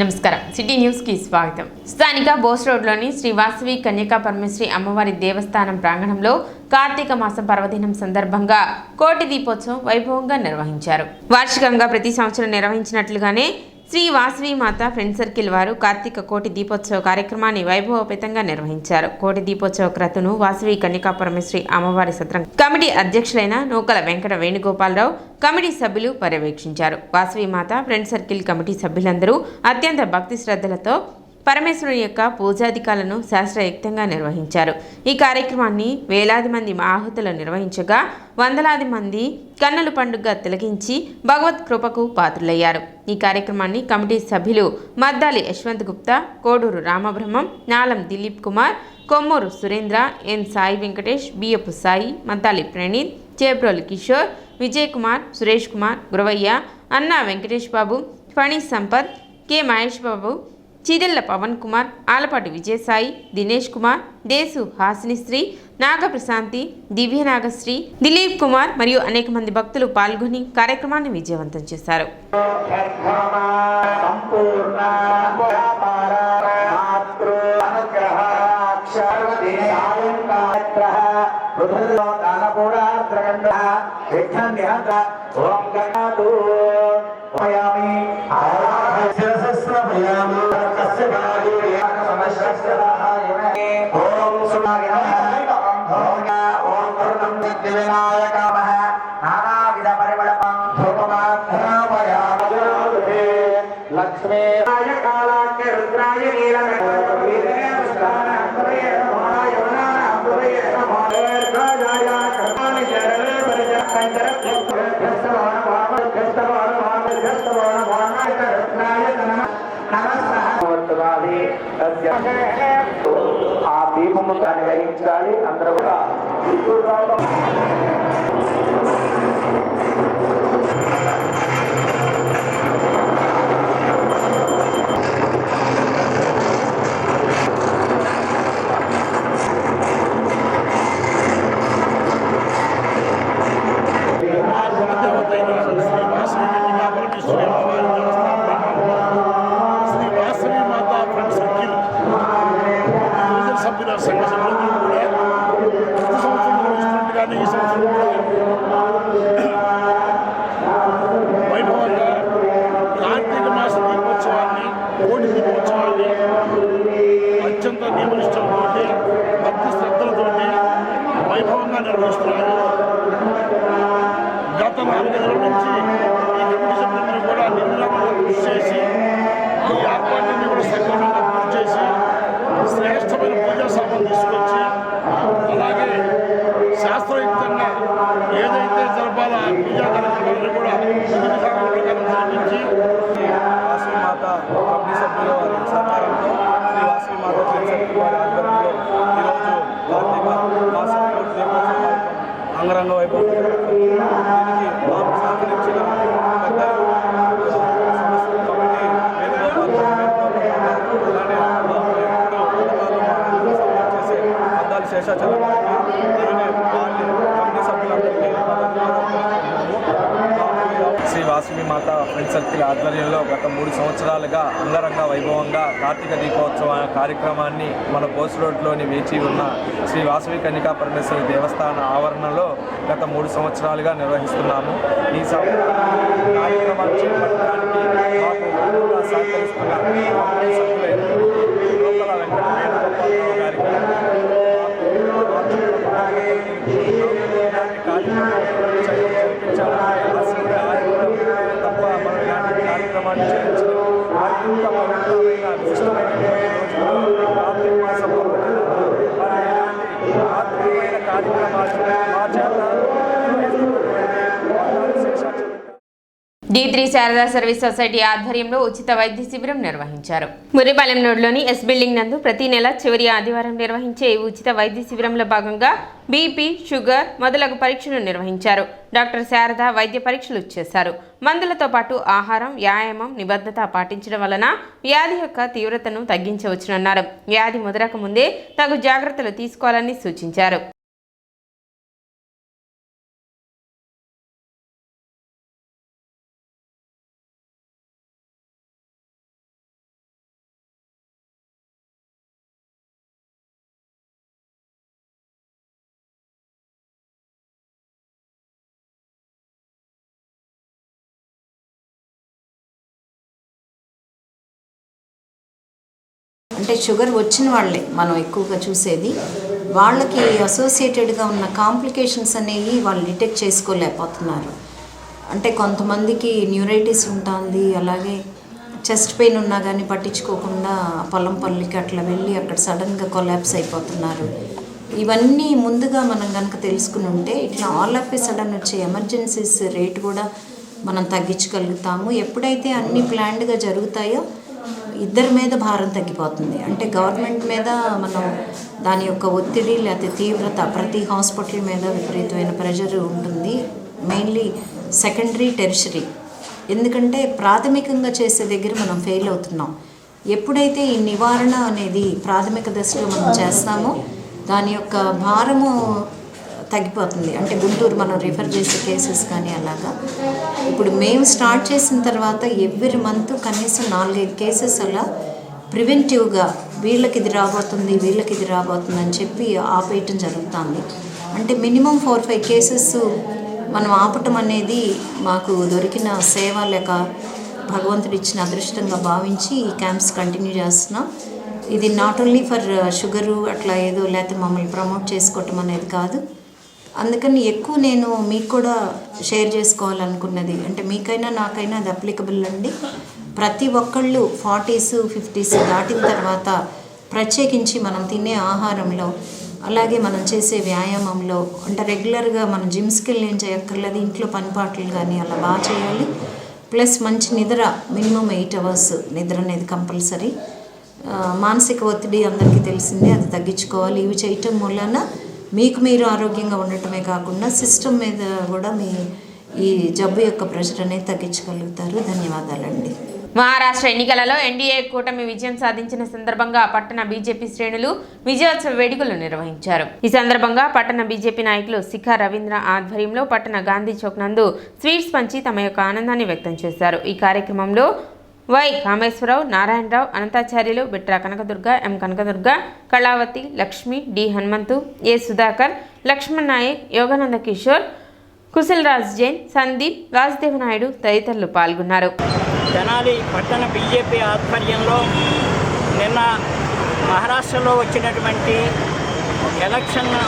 నమస్కారం city news కి స్వాగతం। స్థానిక బోస్ రోడ్లోని శ్రీ వాసవి కన్యకా పరమేశ్వరి అమ్మవారి దేవస్థానం ప్రాంగణంలో కార్తీక మాసం పర్వదినం సందర్భంగా కోటి దీపోత్సవం వైభవంగా నిర్వహించారు। వార్షికంగా ప్రతి సంవత్సరం నిర్వహించినట్లుగానే శ్రీ వాసవి మాత ఫ్రెండ్ సర్కిల్ వారు కార్తీక కోటి దీపోత్సవ కార్యక్రమాన్ని వైభవపేతంగా నిర్వహించారు। కోటి దీపోత్సవ క్రతును వాసవి కన్యకా పరమేశ్వరి అమ్మవారి సత్రం కమిటీ అధ్యక్షులైన నూకల వెంకట వేణుగోపాలరావు కమిటీ సభ్యులు పర్యవేక్షించారు। వాసవి మాత ఫ్రెండ్ సర్కిల్ కమిటీ సభ్యులందరూ అత్యంత భక్తి శ్రద్ధలతో పరమేశ్వరుని యొక్క పూజాధికాలను శాస్త్రయుక్తంగా నిర్వహించారు। ఈ కార్యక్రమాన్ని వేలాది మంది ఆహుతులు నిర్వహించగా వందలాది మంది కన్నుల పండుగ తిలకించి భగవత్ కృపకు పాత్రులయ్యారు। ఈ కార్యక్రమాన్ని కమిటీ సభ్యులు మద్దాలి యశ్వంత్ గుప్తా, కోడూరు రామబ్రహ్మం, నాలం దిలీప్ కుమార్, కొమ్మూరు సురేంద్ర, ఎన్ సాయి వెంకటేష్, బియ్యపు సాయి, మద్దాలి ప్రణీత్, చేప్రోలు కిషోర్, విజయ్ కుమార్, సురేష్ కుమార్, గురవయ్య, అన్నా వెంకటేష్ బాబు, ఫణి సంపత్, కె మహేష్ బాబు, చిదెల్ల పవన్ కుమార్, ఆలపాటి విజయసాయి, దినేష్ కుమార్, దేశు హాసినిశ్రీ, నాగప్రశాంతి, దివ్యనాగశ్రీ, దిలీప్ కుమార్ మరియు అనేక మంది భక్తులు పాల్గొని కార్యక్రమాన్ని విజయవంతం చేశారు। लक्ष्मीराय कालाग्नि रुद्राय ఆ దీపము దాన్ని వెలిగించాలి అందరూ కూడా। వైభవంగా కార్తీక మాస దీపోత్సవాన్ని కోటి దీపోత్సవాన్ని అత్యంత నియమనిష్టంతో భక్తి శ్రద్ధలతో వైభవంగా నిర్వహిస్తున్నారు। గత 4 నెలల నుంచి ఈ కమిటీ సభ్యులందరూ కూడా నిర్విరామంగా కృషి చేసి ఈ ఏర్పాట్లన్నీ కూడా సక్రమంగా పూర్తి చేసి శ్రేష్టమైన పూజా సామాన్ తీసుకొచ్చి అలాగే శాస్త్రయుక్తంగా ఏదైతే జరపాలో ఆ పూజా కార్యక్రమాలను కూడా విధానాల ప్రకారం జరిపించి వాసవి మాత కమిటీ సభ్యుల వారి సహకారంతో శ్రీ వాసవి మాత ఫ్రెండ్స్ వారి ఆధ్వర్యంలో ఈరోజు కార్తీక మాసం కోటి దీపోత్సవ కార్యక్రమం అంగరంగ వైభవం దీనికి మాకు సహకరించిన పెద్దలు సమస్త కమిటీ చేసే అద్దాలు శేషాచలం అలానే కమిటీ సభ్యులందరికీ శ్రీ వాసవి మాత ఫ్రెండ్ సర్కిల్ ఆధ్వర్యంలో గత 3 సంవత్సరాలుగా అంగరంగ వైభవంగా కార్తీక దీపోత్సవ కార్యక్రమాన్ని మన బోస్ రోడ్లోని వేచి ఉన్న శ్రీ వాసవి కన్యకా పరమేశ్వరి దేవస్థాన ఆవరణలో గత 3 సంవత్సరాలుగా నిర్వహిస్తున్నాము। ఈ కార్యక్రమాన్ని చేపట్టడానికి మాకు ఎక్కువగా సహకరిస్తున్న సభ్యులైన నూకల వెంకట వేణుగోపాలరావు గారికి తప్ప మనం ఇలాంటి కార్యక్రమాన్ని చేయించడం అత్యంత పవిత్రమైన విశిష్టమైనటువంటి రోజుల్లో కార్తీక మాసం ఆత్మీయమైన కార్యక్రమాలు మా చేత D3 శారదా సర్వీస్ సొసైటీ ఆధ్వర్యంలో ఉచిత వైద్య శిబిరం నిర్వహించారు। మురిపాలెం రోడ్లోని ఎస్ బిల్డింగ్ నందు ప్రతి నెల చివరి ఆదివారం నిర్వహించే ఉచిత వైద్య శిబిరంలో భాగంగా బీపీ, షుగర్ మొదలగు పరీక్షలు నిర్వహించారు। డాక్టర్ శారద వైద్య పరీక్షలు చేశారు। మందులతో పాటు ఆహారం, వ్యాయామం, నిబద్ధత పాటించడం వలన వ్యాధి యొక్క తీవ్రతను తగ్గించవచ్చునన్నారు। వ్యాధి ముదరక ముందే తగు జాగ్రత్తలు తీసుకోవాలని సూచించారు। అంటే షుగర్ వచ్చిన వాళ్ళే మనం ఎక్కువగా చూసేది, వాళ్ళకి అసోసియేటెడ్గా ఉన్న కాంప్లికేషన్స్ అనేవి వాళ్ళు డిటెక్ట్ చేసుకోలేకపోతున్నారు. అంటే కొంతమందికి న్యూరైటిస్ ఉంటుంది, అలాగే చెస్ట్ పెయిన్ ఉన్నా కానీ పట్టించుకోకుండా పొలంపల్లికి అట్లా వెళ్ళి అక్కడ సడన్గా కొలాప్స్ అయిపోతున్నారు. ఇవన్నీ ముందుగా మనం కనుక తెలుసుకుని ఉంటే ఇట్లా ఆల్ ఆఫ్ ఏ సడన్ వచ్చే ఎమర్జెన్సీస్ రేట్ కూడా మనం తగ్గించగలుగుతాము. ఎప్పుడైతే అన్నీ ప్లాన్డ్గా జరుగుతాయో ఇద్దరి మీద భారం తగ్గిపోతుంది. అంటే గవర్నమెంట్ మీద మనం దాని యొక్క ఒత్తిడి లేకపోతే తీవ్రత ప్రతి హాస్పిటల్ మీద విపరీతమైన ప్రెషర్ ఉంటుంది, మెయిన్లీ సెకండరీ టెర్షరీ. ఎందుకంటే ప్రాథమికంగా చేసే దగ్గర మనం ఫెయిల్ అవుతున్నాం. ఎప్పుడైతే ఈ నివారణ అనేది ప్రాథమిక దశలో మనం చేస్తామో దాని యొక్క భారము తగ్గిపోతుంది. అంటే గుంటూరు మనం రిఫర్ చేసే కేసెస్ కానీ అలాగా ఇప్పుడు మేము స్టార్ట్ చేసిన తర్వాత ఎవ్రీ మంత్ కనీసం 4-5 కేసెస్ అలా ప్రివెంటివ్గా వీళ్ళకి ఇది రాబోతుంది అని చెప్పి ఆపేయటం జరుగుతుంది. అంటే మినిమం 4-5 కేసెస్ మనం ఆపటం అనేది మాకు దొరికిన సేవ లేక భగవంతుడు ఇచ్చిన అదృష్టంగా భావించి ఈ క్యాంప్స్ కంటిన్యూ చేస్తున్నాం. ఇది నాట్ ఓన్లీ ఫర్ షుగరు అట్లా ఏదో లేకపోతే మమ్మల్ని ప్రమోట్ చేసుకోవటం అనేది కాదు. అందుకని ఎక్కువ నేను మీకు కూడా షేర్ చేసుకోవాలనుకున్నది అంటే మీకైనా నాకైనా అది అప్లికబుల్ అండి. ప్రతి ఒక్కళ్ళు 40s 50s దాటిన తర్వాత ప్రత్యేకించి మనం తినే ఆహారంలో అలాగే మనం చేసే వ్యాయామంలో అంటే రెగ్యులర్గా మనం జిమ్స్కి వెళ్ళి ఏం చేయక్కర్లేదు, ఇంట్లో పనిపాట్లు కానీ అలా బాగా చేయాలి. ప్లస్ మంచి నిద్ర మినిమం 8 hours నిద్ర అనేది కంపల్సరీ. మానసిక ఒత్తిడి అందరికీ తెలిసిందే, అది తగ్గించుకోవాలి. ఇవి చేయటం మూలన మీకు మీరు ఆరోగ్యంగా ఉండటమే కాకుండా సిస్టమ్ మీద కూడా మీ ఈ జబ్బు యొక్క ప్రెషర్ అనేది తగ్గించగలుగుతారు. ధన్యవాదాలండి. మహారాష్ట్ర ఎన్నికలలో ఎన్డీఏ కూటమి విజయం సాధించిన సందర్భంగా పట్టణ బీజేపీ శ్రేణులు విజయోత్సవ వేడుకలు నిర్వహించారు. ఈ సందర్భంగా పట్టణ బీజేపీ నాయకులు శిఖా రవీంద్ర ఆధ్వర్యంలో పట్టణ గాంధీ చౌక్ నందు స్వీట్స్ పంచి తమ యొక్క ఆనందాన్ని వ్యక్తం చేశారు. ఈ కార్యక్రమంలో Y Kameswara Rao, Narayana Rao, Anantacharyulu, Bitra Kanakadurga, M Kanakadurga, Kalavathi, Lakshmi, D Hanumanthu, A Sudhakar, Lakshman Naik, Yogananda Kishore, Kushal Raj Jain, Sandeep, Vasudeva Naidu తదితరులు పాల్గొన్నారు. తెనాలి పట్టణ బీజేపీ ఆధ్వర్యంలో నిన్న మహారాష్ట్రలో వచ్చినటువంటి ఎలక్షన్లో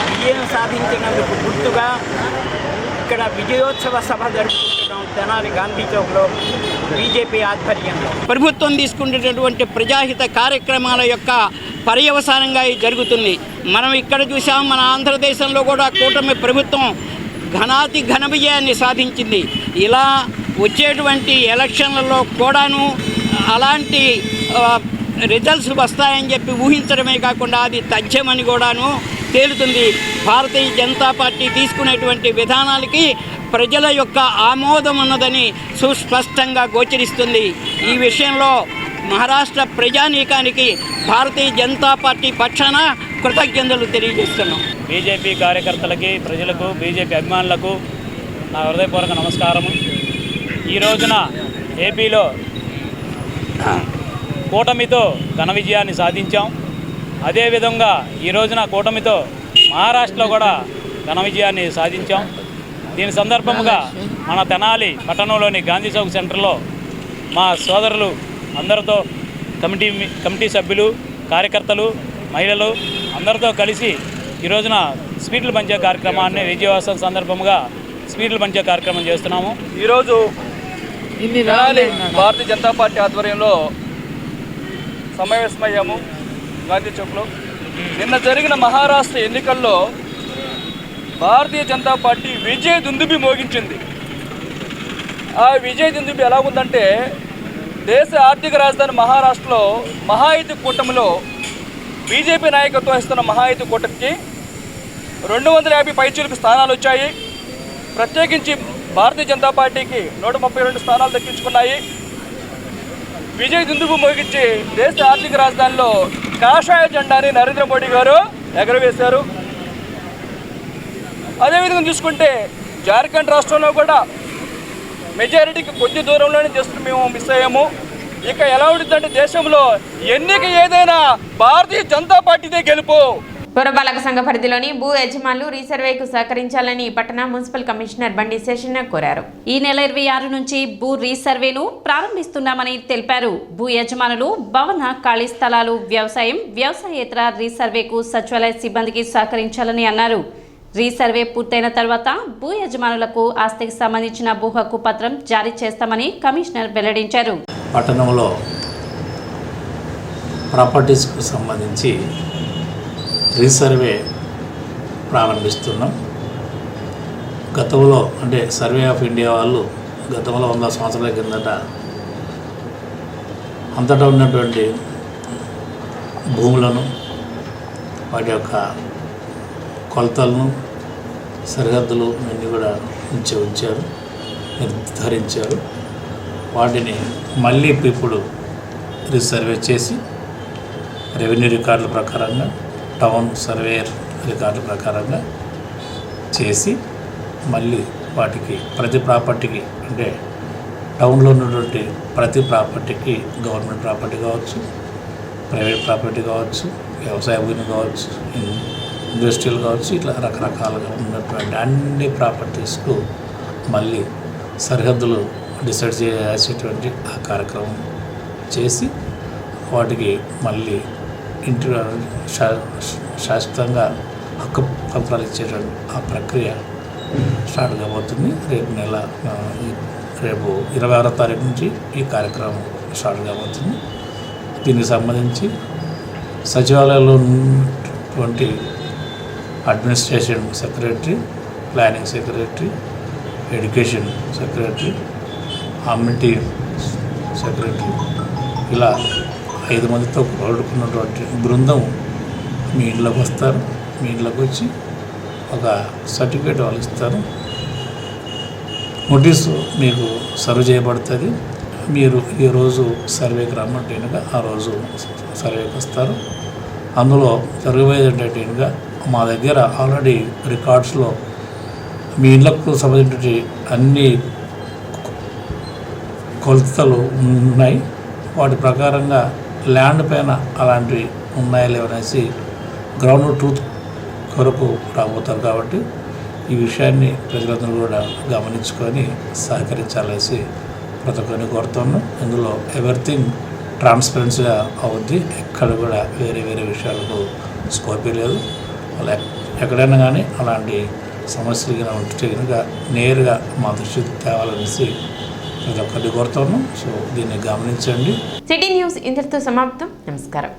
విజయం సాధించినందుకు గుర్తుగా ఇక్కడ విజయోత్సవ సభ జరుపుకుంటున్నాం. తెనాలి గాంధీ చౌక్లో బీజేపీ ఆధ్వర్యంలో ప్రభుత్వం తీసుకునేటటువంటి ప్రజాహిత కార్యక్రమాల యొక్క పర్యవసానంగా ఇది జరుగుతుంది. మనం ఇక్కడ చూసాం, మన ఆంధ్రదేశంలో కూడా కూటమి ప్రభుత్వం ఘనాతి ఘన విజయాన్ని సాధించింది. ఇలా వచ్చేటువంటి ఎలక్షన్లలో కూడాను అలాంటి రిజల్ట్స్ వస్తాయని చెప్పి ఊహించడమే కాకుండా అది తథ్యమని కూడాను తేలుతుంది. భారతీయ జనతా పార్టీ తీసుకునేటువంటి విధానాలకి ప్రజల యొక్క ఆమోదం ఉన్నదని సుస్పష్టంగా గోచరిస్తుంది. ఈ విషయంలో మహారాష్ట్ర ప్రజానీకానికి భారతీయ జనతా పార్టీ పక్షాన కృతజ్ఞతలు తెలియజేస్తున్నాం. బీజేపీ కార్యకర్తలకి, ప్రజలకు, బీజేపీ అభిమానులకు నా హృదయపూర్వక నమస్కారము. ఈ రోజున ఏపీలో కూటమితో ఘన విజయాన్ని సాధించాం. అదేవిధంగా ఈ రోజున కూటమితో మహారాష్ట్రలో కూడా ఘన విజయాన్ని సాధించాం. దీని సందర్భంగా మన తెనాలి పట్టణంలోని గాంధీ చౌక్ సెంటర్లో మా సోదరులు అందరితో కమిటీ సభ్యులు, కార్యకర్తలు, మహిళలు అందరితో కలిసి ఈ రోజున స్వీట్లు పంచే కార్యక్రమాన్ని విజయోత్సవం సందర్భంగా స్వీట్లు పంచే కార్యక్రమం చేస్తున్నాము. ఈరోజు తెనాలి భారతీయ జనతా పార్టీ ఆధ్వర్యంలో సమావేశమయ్యాము గాంధీ చౌక్లో. నిన్న జరిగిన మహారాష్ట్ర ఎన్నికల్లో భారతీయ జనతా పార్టీ విజయ దుందుబి మోగించింది. ఆ విజయ దుందుబి ఎలా ఉందంటే, దేశ ఆర్థిక రాజధాని మహారాష్ట్రలో మహాయుతి కూటమిలో బీజేపీ నాయకత్వం వహిస్తున్న మహాయుతి కూటమికి 250 పైచీలకు స్థానాలు వచ్చాయి. ప్రత్యేకించి భారతీయ జనతా పార్టీకి 132 స్థానాలు దక్కించుకున్నాయి. విజయ్ దుందుబు మోగించి దేశ ఆర్థిక రాజధానిలో కాషాయ జెండాని నరేంద్ర మోడీ గారు ఎగరవేశారు. అదేవిధంగా చూసుకుంటే జార్ఖండ్ రాష్ట్రంలో కూడా మెజారిటీకి కొద్ది దూరంలోనే జస్ట్ మేము మిస్ అయ్యాము. ఇక ఎలా ఉంటుందంటే దేశంలో ఎన్నిక ఏదైనా భారతీయ జనతా పార్టీదే గెలుపు. పురపాలక సంఘ పరిధిలోని భూ యజమానులు రీసర్వేకు సహకరించాలని పట్టణ మున్సిపల్ కమిషనర్ బండి శేషన్న కోరారు. ఈ నెల 26 నుంచి భూ రీసర్వేను ప్రారంభిస్తున్నామని తెలిపారు. భూ యజమానులు భవన ఖాళీ స్థలాలు వ్యవసాయేతర రీసర్వేకు సచివాలయ సిబ్బందికి సహకరించాలని అన్నారు. రీసర్వే పూర్తయిన తర్వాత భూ యజమానులకు ఆస్తికి సంబంధించిన భూ హక్కు పత్రం జారీ చేస్తామని కమిషనర్ వెల్లడించారు. పట్టణంలో ప్రాపర్టీస్కు సంబంధించి రీసర్వే ప్రారంభిస్తున్నాం. గతంలో అంటే సర్వే ఆఫ్ ఇండియా వాళ్ళు గతంలో 100 సంవత్సరాల కిందట అంతటా ఉన్నటువంటి భూములను వాటి యొక్క కొలతలను సరిహద్దులు అన్నీ కూడా ఉంచారు, నిర్ధారించారు. వాటిని మళ్ళీ ఇప్పుడు రీసర్వే చేసి రెవెన్యూ రికార్డుల ప్రకారంగా టౌన్ సర్వేయర్ రికార్డు ప్రకారంగా చేసి మళ్ళీ వాటికి ప్రతి ప్రాపర్టీకి అంటే టౌన్లో ఉన్నటువంటి ప్రతి ప్రాపర్టీకి గవర్నమెంట్ ప్రాపర్టీ కావచ్చు, ప్రైవేట్ ప్రాపర్టీ కావచ్చు, వ్యవసాయ భూమి కావచ్చు, ఇండస్ట్రియల్ కావచ్చు, ఇట్లా రకరకాలుగా ఉన్నటువంటి అన్ని ప్రాపర్టీస్కు మళ్ళీ సరిహద్దులు డిసైడ్ చేసేటువంటి ఆ కార్యక్రమం చేసి వాటికి మళ్ళీ ఇంటి శాశ్వతంగా హక్కు పత్రాలు ఇచ్చేటువంటి ఆ ప్రక్రియ స్టార్ట్ కాబోతుంది. రేపు 26వ తారీఖు నుంచి ఈ కార్యక్రమం స్టార్ట్ కాబోతుంది. దీనికి సంబంధించి సచివాలయంలో ఉన్నటువంటి administration secretary, planning secretary, education secretary, amenity secretary ఇలా 5 మందితో కూడుకున్నటువంటి బృందం మీ ఇంట్లోకి వస్తారు. మీ ఇంట్లోకి వచ్చి ఒక సర్టిఫికేట్ వాళ్ళు ఇస్తారు. నోటీసు మీకు సర్వ్ చేయబడుతుంది. మీరు ఈరోజు సర్వేకి రమ్మంటేనుగా ఆ రోజు సర్వేకి వస్తారు. అందులో జరగబోయేటట్టుగా మా దగ్గర ఆల్రెడీ రికార్డ్స్లో మీ ఇళ్లకు సంబంధించిన అన్ని కొలతలు ఉన్నాయి. వాటి ప్రకారంగా ల్యాండ్ పైన అలాంటివి ఉన్నాయా లేవనేసి గ్రౌండ్ ట్రూత్ కొరకు రాబోతారు. కాబట్టి ఈ విషయాన్ని ప్రజలందరూ కూడా గమనించుకొని సహకరించాలనేసి ప్రతి ఒక్కరిని కోరుతున్నాం. ఇందులో ఎవ్రీథింగ్ ట్రాన్స్పరెన్సీగా అవుద్ది. ఎక్కడ కూడా వేరే విషయాలకు స్కోపే లేదు. అలా ఎక్కడైనా కానీ అలాంటి సమస్యలు ఉంటే కనుక నేరుగా మా దృష్టికి తేవాలనేసి ప్రతి ఒక్కరిని కోరుతున్నాం. సో దీన్ని గమనించండి. సిటీ న్యూస్ ఇంతటితో సమాప్తం. నమస్కారం.